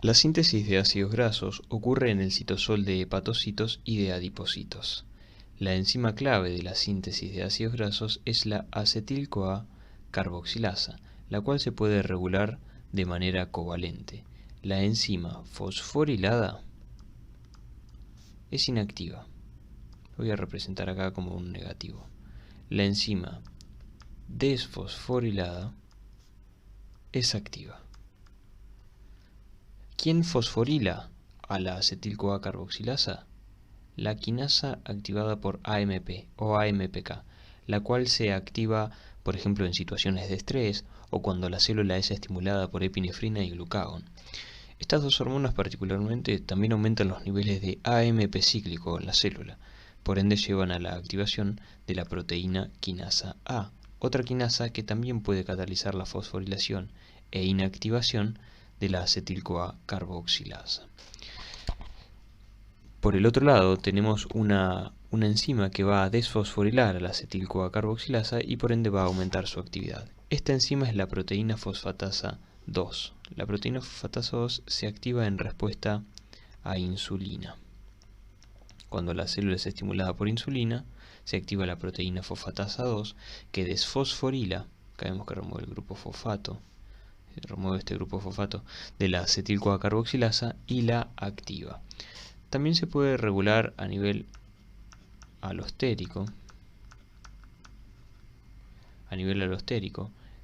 La síntesis de ácidos grasos ocurre en el citosol de hepatocitos y de adipocitos. La enzima clave de la síntesis de ácidos grasos es la acetil-CoA carboxilasa, la cual se puede regular de manera covalente. La enzima fosforilada es inactiva. Lo voy a representar acá como un negativo. La enzima desfosforilada es activa. ¿Quién fosforila a la acetil-CoA carboxilasa? La quinasa activada por AMP o AMPK, la cual se activa, por ejemplo, en situaciones de estrés o cuando la célula es estimulada por epinefrina y glucagón. Estas dos hormonas particularmente también aumentan los niveles de AMP cíclico en la célula, por ende llevan a la activación de la proteína quinasa A, otra quinasa que también puede catalizar la fosforilación e inactivación de la acetil-CoA carboxilasa. Por el otro lado tenemos una enzima que va a desfosforilar a la acetil-CoA carboxilasa y por ende va a aumentar su actividad. Esta enzima es la proteína fosfatasa 2. La proteína fosfatasa 2 se activa en respuesta a insulina. Cuando la célula es estimulada por insulina, se activa la proteína fosfatasa 2 que desfosforila, acá vemos que remueve el grupo fosfato, remueve este grupo fosfato de la acetil-CoA carboxilasa y la activa. También se puede regular a nivel alostérico,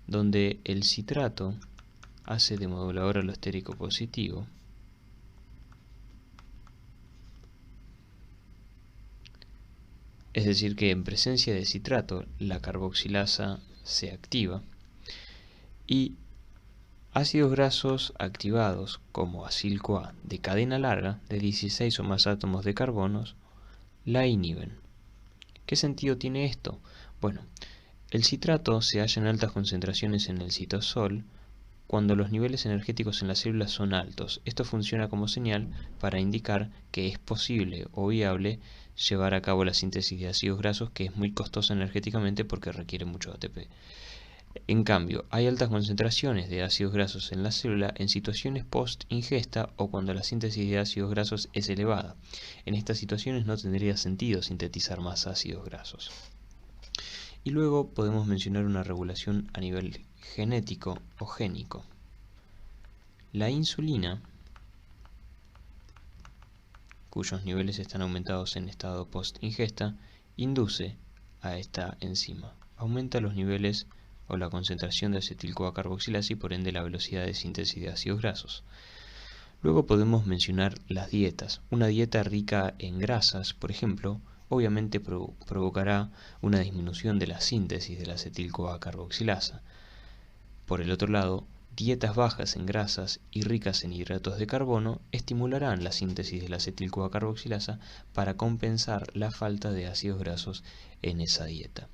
donde el citrato hace de modulador alostérico positivo. Es decir que en presencia de citrato la carboxilasa se activa y ácidos grasos activados como acil-CoA de cadena larga de 16 o más átomos de carbonos la inhiben. ¿Qué sentido tiene esto? Bueno, el citrato se halla en altas concentraciones en el citosol cuando los niveles energéticos en las células son altos. Esto funciona como señal para indicar que es posible o viable llevar a cabo la síntesis de ácidos grasos, que es muy costosa energéticamente porque requiere mucho ATP. En cambio, hay altas concentraciones de ácidos grasos en la célula en situaciones post-ingesta o cuando la síntesis de ácidos grasos es elevada. En estas situaciones no tendría sentido sintetizar más ácidos grasos. Y luego podemos mencionar una regulación a nivel genético o génico. La insulina, cuyos niveles están aumentados en estado post-ingesta, induce a esta enzima. Aumenta los niveles o la concentración de acetil-CoA carboxilasa y por ende la velocidad de síntesis de ácidos grasos. Luego podemos mencionar las dietas. Una dieta rica en grasas, por ejemplo, obviamente provocará una disminución de la síntesis de la acetil-CoA carboxilasa. Por el otro lado, dietas bajas en grasas y ricas en hidratos de carbono estimularán la síntesis de la acetil-CoA carboxilasa para compensar la falta de ácidos grasos en esa dieta.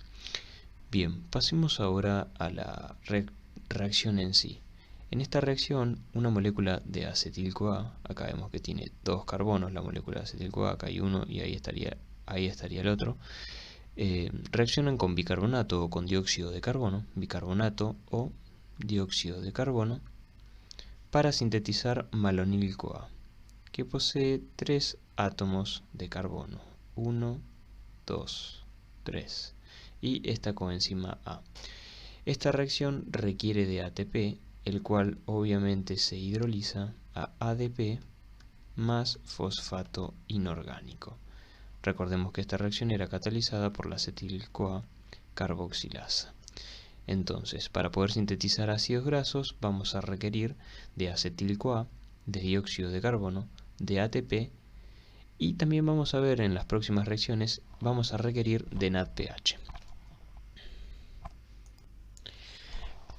Bien, pasemos ahora a la reacción en sí. En esta reacción, una molécula de acetil-CoA, acá vemos que tiene dos carbonos, la molécula de acetil-CoA, acá hay uno y ahí estaría el otro, reaccionan con bicarbonato o con dióxido de carbono, bicarbonato o dióxido de carbono, para sintetizar malonil-CoA, que posee 3 átomos de carbono, 1, 2, 3, y esta coenzima A. Esta reacción requiere de ATP, el cual obviamente se hidroliza a ADP más fosfato inorgánico. Recordemos que esta reacción era catalizada por la acetil-CoA carboxilasa. Entonces, para poder sintetizar ácidos grasos vamos a requerir de acetil-CoA, de dióxido de carbono, de ATP y también vamos a ver en las próximas reacciones, vamos a requerir de NADPH.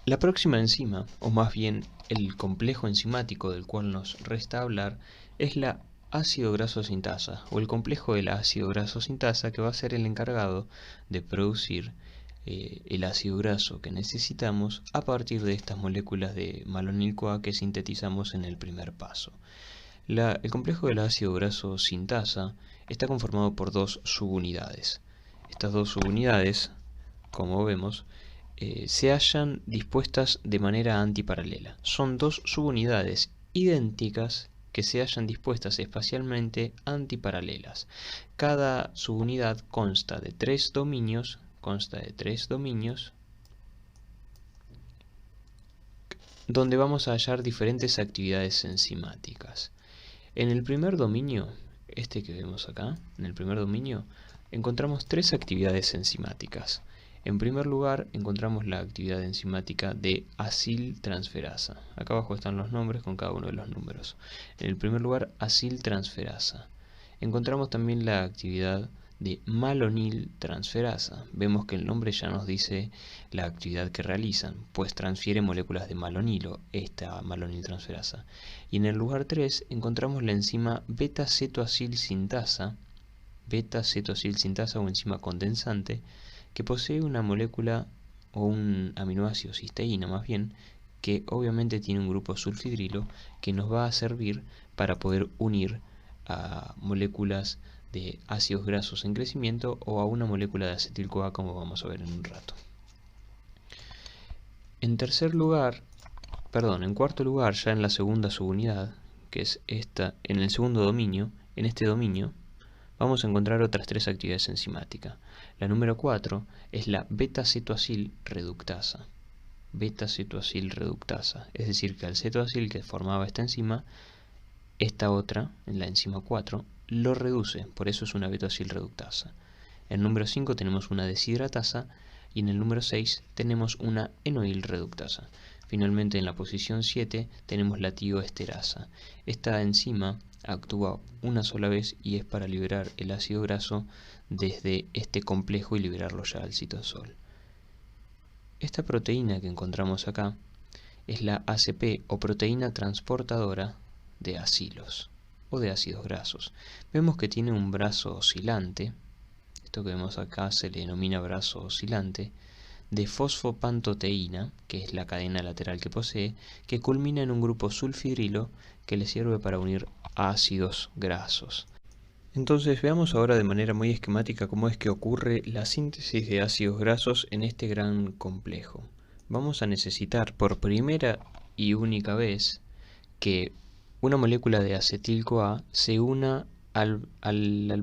La próxima enzima, o más bien el complejo enzimático del cual nos resta hablar, es la ácido graso sintasa, o el complejo de la ácido graso sintasa, que va a ser el encargado de producir el ácido graso que necesitamos a partir de estas moléculas de malonil-CoA que sintetizamos en el primer paso. El complejo del ácido graso sintasa está conformado por dos subunidades. Estas dos subunidades, como vemos, se hallan dispuestas de manera antiparalela. Son dos subunidades idénticas que se hayan dispuestas espacialmente antiparalelas. Cada subunidad consta de tres dominios, donde vamos a hallar diferentes actividades enzimáticas. En el primer dominio, este que vemos acá, en el primer dominio, encontramos tres actividades enzimáticas. En primer lugar, encontramos la actividad enzimática de aciltransferasa. Acá abajo están los nombres con cada uno de los números. En el primer lugar, aciltransferasa. Encontramos también la actividad de maloniltransferasa. Vemos que el nombre ya nos dice la actividad que realizan, pues transfiere moléculas de malonilo, esta maloniltransferasa. Y en el lugar 3 encontramos la enzima beta-cetoacilsintasa, o enzima condensante, que posee una molécula o un aminoácido cisteína más bien, que obviamente tiene un grupo sulfidrilo que nos va a servir para poder unir a moléculas de ácidos grasos en crecimiento o a una molécula de acetil-CoA, como vamos a ver en un rato. En cuarto lugar, ya en la segunda subunidad, que es esta, en el segundo dominio, en este dominio, vamos a encontrar otras tres actividades enzimáticas. La número 4 es la beta-cetoacil-reductasa. Es decir, que al cetoacil que formaba esta enzima, esta otra, en la enzima 4, lo reduce, por eso es una beta-acil-reductasa. En el número 5 tenemos una deshidratasa y en el número 6 tenemos una enoil-reductasa. Finalmente en la posición 7 tenemos la tioesterasa. Esta enzima actúa una sola vez y es para liberar el ácido graso desde este complejo y liberarlo ya al citosol. Esta proteína que encontramos acá es la ACP o proteína transportadora de acilos o de ácidos grasos. Vemos que tiene un brazo oscilante, esto que vemos acá se le denomina brazo oscilante, de fosfopantoteína, que es la cadena lateral que posee, que culmina en un grupo sulfidrilo que le sirve para unir ácidos grasos. Entonces veamos ahora de manera muy esquemática cómo es que ocurre la síntesis de ácidos grasos en este gran complejo. Vamos a necesitar por primera y única vez que una molécula de acetil-CoA se una al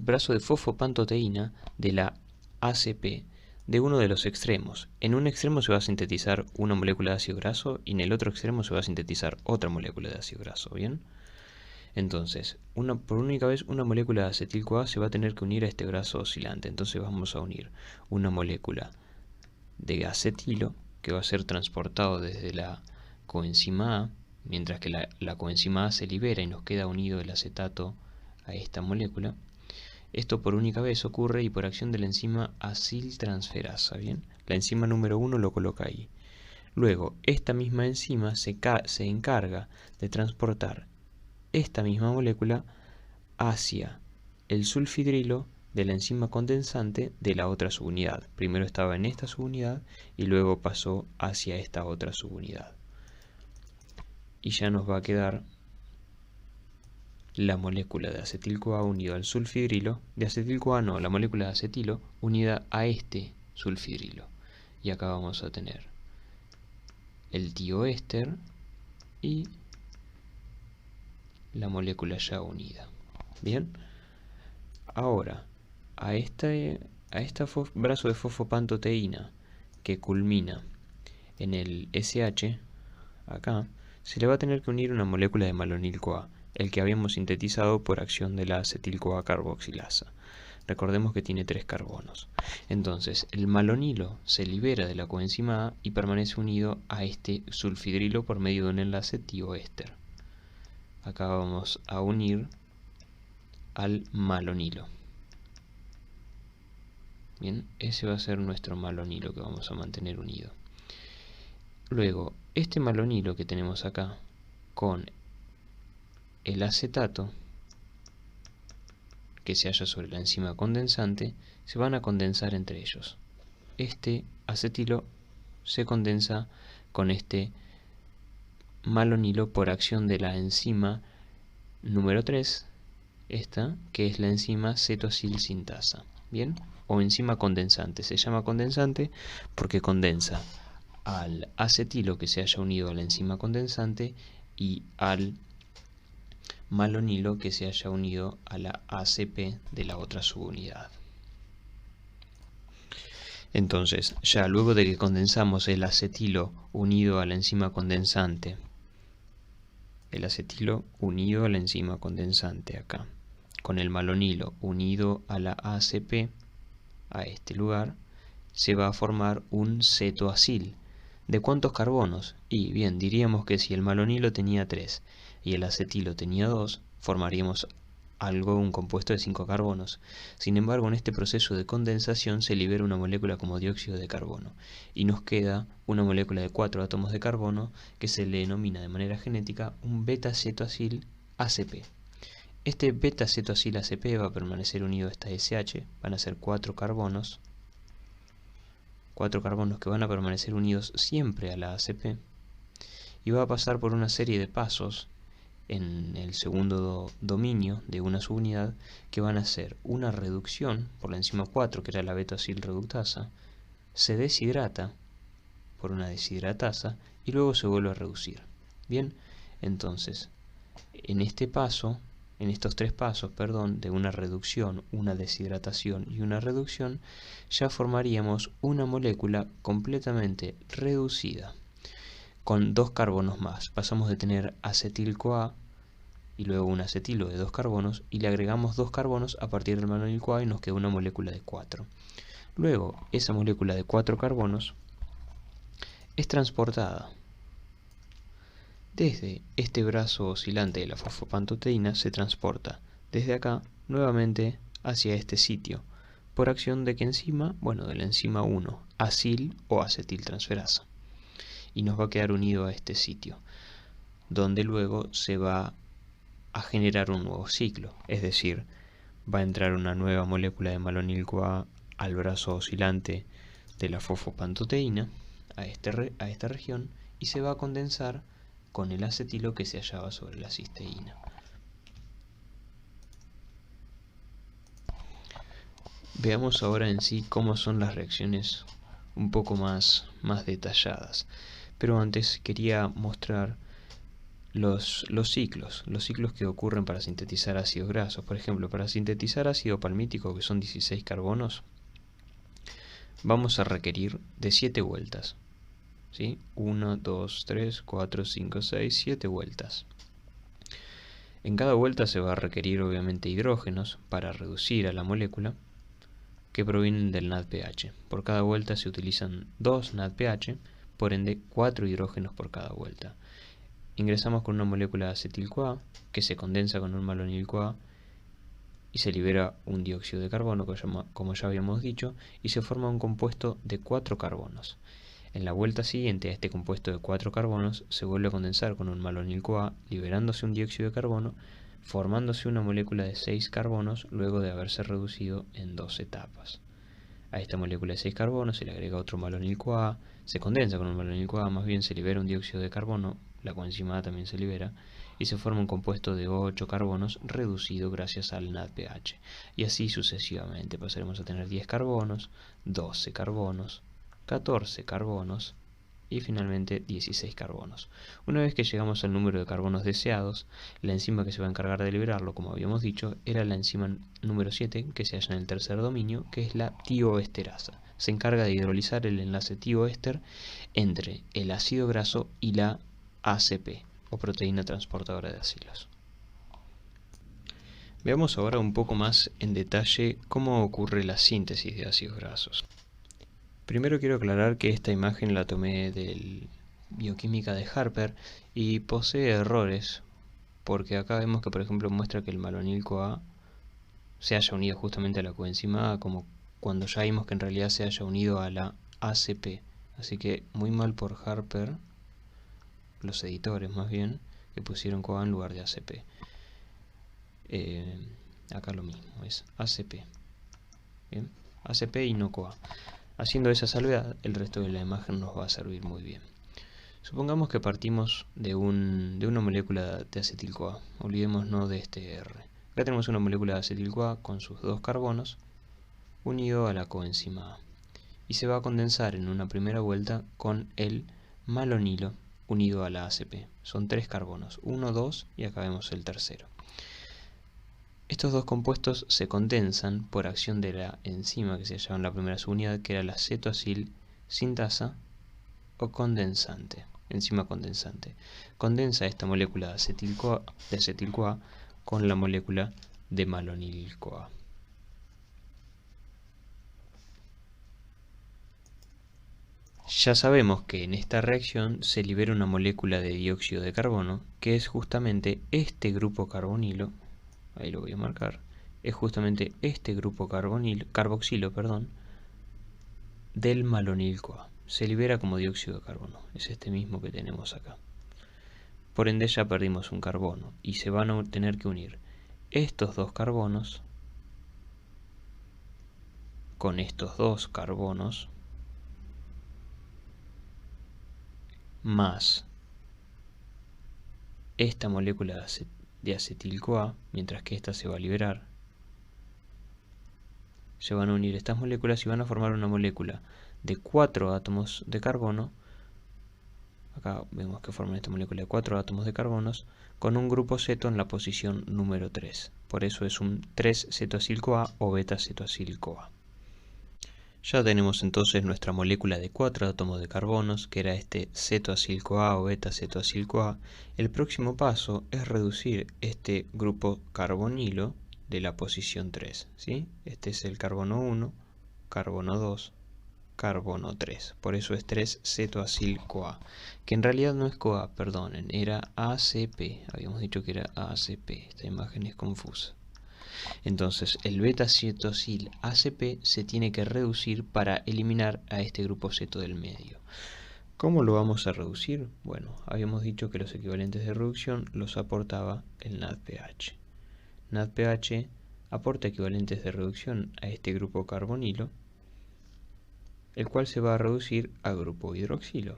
brazo de fosfopantoteína de la ACP de uno de los extremos. En un extremo se va a sintetizar una molécula de ácido graso y en el otro extremo se va a sintetizar otra molécula de ácido graso, ¿bien? Entonces, por única vez una molécula de acetil-CoA se va a tener que unir a este brazo oscilante. Entonces vamos a unir una molécula de acetilo que va a ser transportado desde la coenzima A, mientras que la coenzima A se libera y nos queda unido el acetato a esta molécula. Esto por única vez ocurre y por acción de la enzima aciltransferasa, ¿bien? La enzima número 1 lo coloca ahí. Luego, esta misma enzima se encarga de transportar esta misma molécula hacia el sulfidrilo de la enzima condensante de la otra subunidad. Primero estaba en esta subunidad y luego pasó hacia esta otra subunidad. Y ya nos va a quedar la molécula de acetil-CoA unida al sulfidrilo, la molécula de acetilo unida a este sulfidrilo. Y acá vamos a tener el tioéster y la molécula ya unida. Bien, ahora a este brazo de fosfopantoteína que culmina en el SH, acá, se le va a tener que unir una molécula de malonil-CoA, el que habíamos sintetizado por acción de la acetil-CoA carboxilasa. Recordemos que tiene 3 carbonos. Entonces, el malonilo se libera de la coenzima A y permanece unido a este sulfidrilo por medio de un enlace tioéster. Acá vamos a unir al malonilo. Bien, ese va a ser nuestro malonilo que vamos a mantener unido. Luego, este malonilo que tenemos acá con el acetato que se halla sobre la enzima condensante se van a condensar entre ellos. Este acetilo se condensa con este malonilo por acción de la enzima número 3, esta que es la enzima cetoacilsintasa, ¿bien? O enzima condensante. Se llama condensante porque condensa al acetilo que se haya unido a la enzima condensante y al malonilo que se haya unido a la ACP de la otra subunidad. Entonces, ya luego de que condensamos el acetilo unido a la enzima condensante, acá, con el malonilo unido a la ACP, a este lugar, se va a formar un cetoacil. ¿De cuántos carbonos? Y bien, diríamos que si el malonilo tenía 3 y el acetilo tenía 2, formaríamos un compuesto de 5 carbonos. Sin embargo, en este proceso de condensación se libera una molécula como dióxido de carbono y nos queda una molécula de 4 átomos de carbono que se le denomina de manera genética un beta-cetoacil ACP. Este beta-cetoacil ACP va a permanecer unido a esta SH, van a ser 4 carbonos que van a permanecer unidos siempre a la ACP, y va a pasar por una serie de pasos en el segundo dominio de una subunidad que van a ser una reducción por la enzima 4, que era la beta-acil reductasa, se deshidrata por una deshidratasa y luego se vuelve a reducir. Bien, entonces, en estos tres pasos, de una reducción, una deshidratación y una reducción, ya formaríamos una molécula completamente reducida con 2 carbonos más. Pasamos de tener acetil-CoA y luego un acetilo de 2 carbonos y le agregamos 2 carbonos a partir del malonil-CoA y nos queda una molécula de 4. Luego, esa molécula de 4 carbonos es transportada desde este brazo oscilante de la fosfopantoteína, se transporta desde acá nuevamente hacia este sitio por acción de qué enzima? Bueno, de la enzima 1, acil o acetiltransferasa, y nos va a quedar unido a este sitio donde luego se va a generar un nuevo ciclo, es decir, va a entrar una nueva molécula de malonil-CoA al brazo oscilante de la fosfopantoteína, a esta región, y se va a condensar con el acetilo que se hallaba sobre la cisteína. Veamos ahora en sí cómo son las reacciones un poco más detalladas. Pero antes quería mostrar los ciclos que ocurren para sintetizar ácidos grasos. Por ejemplo, para sintetizar ácido palmítico, que son 16 carbonos, vamos a requerir de 7 vueltas. ¿Sí? 1, 2, 3, 4, 5, 6, 7 vueltas. En cada vuelta se va a requerir obviamente hidrógenos para reducir a la molécula que provienen del NADPH. Por cada vuelta se utilizan 2 NADPH, por ende 4 hidrógenos por cada vuelta. Ingresamos con una molécula de acetil-CoA que se condensa con un malonil-CoA y se libera un dióxido de carbono, como ya habíamos dicho, y se forma un compuesto de 4 carbonos. En la vuelta siguiente a este compuesto de 4 carbonos se vuelve a condensar con un malonil-CoA, liberándose un dióxido de carbono, formándose una molécula de 6 carbonos luego de haberse reducido en 2 etapas. A esta molécula de 6 carbonos se le agrega otro malonil-CoA, se condensa con un malonil-CoA, más bien se libera un dióxido de carbono, la coenzima A también se libera, y se forma un compuesto de 8 carbonos reducido gracias al NADPH. Y así sucesivamente pasaremos a tener 10 carbonos, 12 carbonos, 14 carbonos y finalmente 16 carbonos. Una vez que llegamos al número de carbonos deseados, la enzima que se va a encargar de liberarlo, como habíamos dicho, era la enzima número 7 que se halla en el tercer dominio, que es la tioesterasa. Se encarga de hidrolizar el enlace tioéster entre el ácido graso y la ACP, o proteína transportadora de acilos. Veamos ahora un poco más en detalle cómo ocurre la síntesis de ácidos grasos. Primero quiero aclarar que esta imagen la tomé de Bioquímica de Harper y posee errores, porque acá vemos que por ejemplo muestra que el malonil-CoA se haya unido justamente a la coenzima A, como cuando ya vimos que en realidad se haya unido a la ACP. Así que muy mal por Harper, los editores más bien, que pusieron CoA en lugar de ACP. Acá lo mismo, es ACP. Bien, ACP y no CoA. Haciendo esa salvedad, el resto de la imagen nos va a servir muy bien. Supongamos que partimos de una molécula de acetil-CoA. Olvidémonos de este R. Acá tenemos una molécula de acetil-CoA con sus 2 carbonos unido a la coenzima A. Y se va a condensar en una primera vuelta con el malonilo unido a la ACP. Son 3 carbonos, 1, 2 y acá vemos el tercero. Estos dos compuestos se condensan por acción de la enzima que se hallaba en la primera subunidad, que era la cetoacyl sintasa o condensante, enzima condensante. Condensa esta molécula de acetil-CoA con la molécula de malonil-CoA. Ya sabemos que en esta reacción se libera una molécula de dióxido de carbono, que es justamente este grupo carbonilo, ahí lo voy a marcar, es justamente este grupo carboxilo, del malonil-CoA. Se libera como dióxido de carbono, es este mismo que tenemos acá. Por ende ya perdimos un carbono y se van a tener que unir estos dos carbonos con estos dos carbonos más esta molécula de acetil-CoA, mientras que esta se va a liberar. Se van a unir estas moléculas y van a formar una molécula de 4 átomos de carbono. Acá vemos que forman esta molécula de 4 átomos de carbonos con un grupo ceto en la posición número 3. Por eso es un 3-cetoacil-CoA o beta-cetoacil-CoA. Ya tenemos entonces nuestra molécula de 4 átomos de carbonos, que era este cetoacil-CoA o beta-cetoacil-CoA. El próximo paso es reducir este grupo carbonilo de la posición 3. ¿Sí? Este es el carbono 1, carbono 2, carbono 3. Por eso es 3-cetoacil-CoA, que en realidad no es CoA, perdonen, era ACP. Habíamos dicho que era ACP. Esta imagen es confusa. Entonces el beta-cetoacil ACP se tiene que reducir para eliminar a este grupo ceto del medio. ¿Cómo lo vamos a reducir? Bueno, habíamos dicho que los equivalentes de reducción los aportaba el NADPH. NADPH aporta equivalentes de reducción a este grupo carbonilo, el cual se va a reducir a grupo hidroxilo.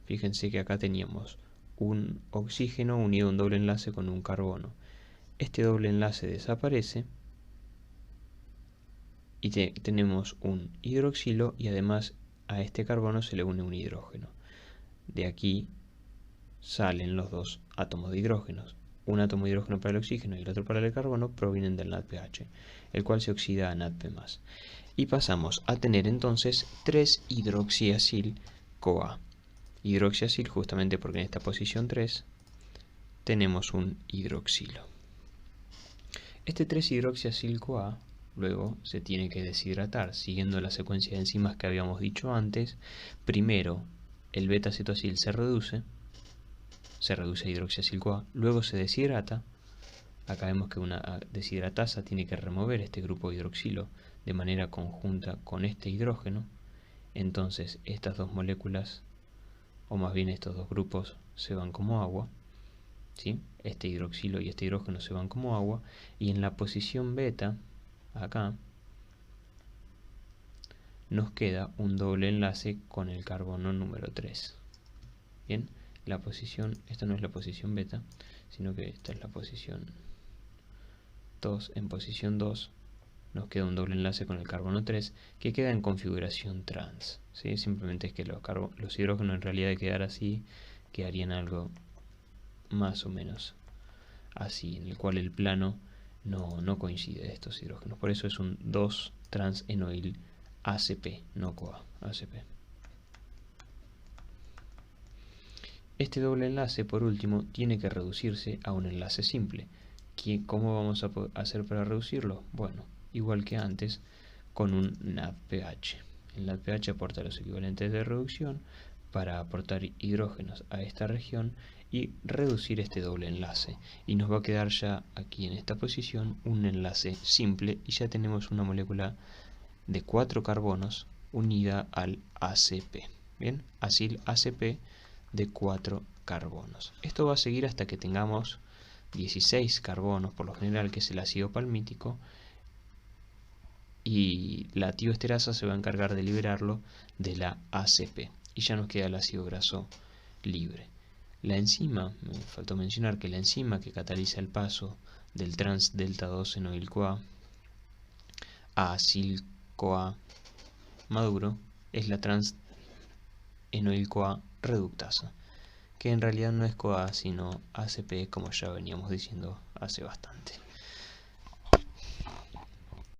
Fíjense que acá teníamos un oxígeno unido a un doble enlace con un carbono. Este doble enlace desaparece y tenemos un hidroxilo y además a este carbono se le une un hidrógeno. De aquí salen los dos átomos de hidrógenos. Un átomo de hidrógeno para el oxígeno y el otro para el carbono provienen del NADPH, el cual se oxida a NADP+. Y pasamos a tener entonces 3-hidroxiacil-CoA. Hidroxiacil justamente porque en esta posición 3 tenemos un hidroxilo. Este 3-hidroxiacil-CoA luego se tiene que deshidratar, siguiendo la secuencia de enzimas que habíamos dicho antes. Primero el beta-cetoacil se reduce a hidroxiacil-CoA, luego se deshidrata. Acá vemos que una deshidratasa tiene que remover este grupo hidroxilo de manera conjunta con este hidrógeno. Entonces estas dos moléculas, o más bien estos dos grupos, se van como agua. ¿Sí? Este hidroxilo y este hidrógeno se van como agua, y en la posición beta, acá, nos queda un doble enlace con el carbono número 3. Bien, la posición, esta no es la posición beta, sino que esta es la posición 2. En posición 2 nos queda un doble enlace con el carbono 3 que queda en configuración trans. ¿Sí? Simplemente es que los hidrógenos en realidad de quedar así, quedarían algo más o menos así, en el cual el plano no coincide de estos hidrógenos. Por eso es un 2-trans-enoil ACP, no CoA, ACP. Este doble enlace, por último, tiene que reducirse a un enlace simple. ¿Cómo vamos a hacer para reducirlo? Bueno, igual que antes, con un NADPH. El NADPH aporta los equivalentes de reducción para aportar hidrógenos a esta región y reducir este doble enlace, y nos va a quedar ya aquí en esta posición un enlace simple y ya tenemos una molécula de 4 carbonos unida al ACP. Bien, acil ACP de 4 carbonos. Esto va a seguir hasta que tengamos 16 carbonos, por lo general, que es el ácido palmítico, y la tioesterasa se va a encargar de liberarlo de la ACP y ya nos queda el ácido graso libre. La enzima, me faltó mencionar que la enzima que cataliza el paso del trans delta 2 enoil-CoA a acil-CoA maduro es la trans enoil-CoA reductasa, que en realidad no es CoA sino ACP, como ya veníamos diciendo hace bastante.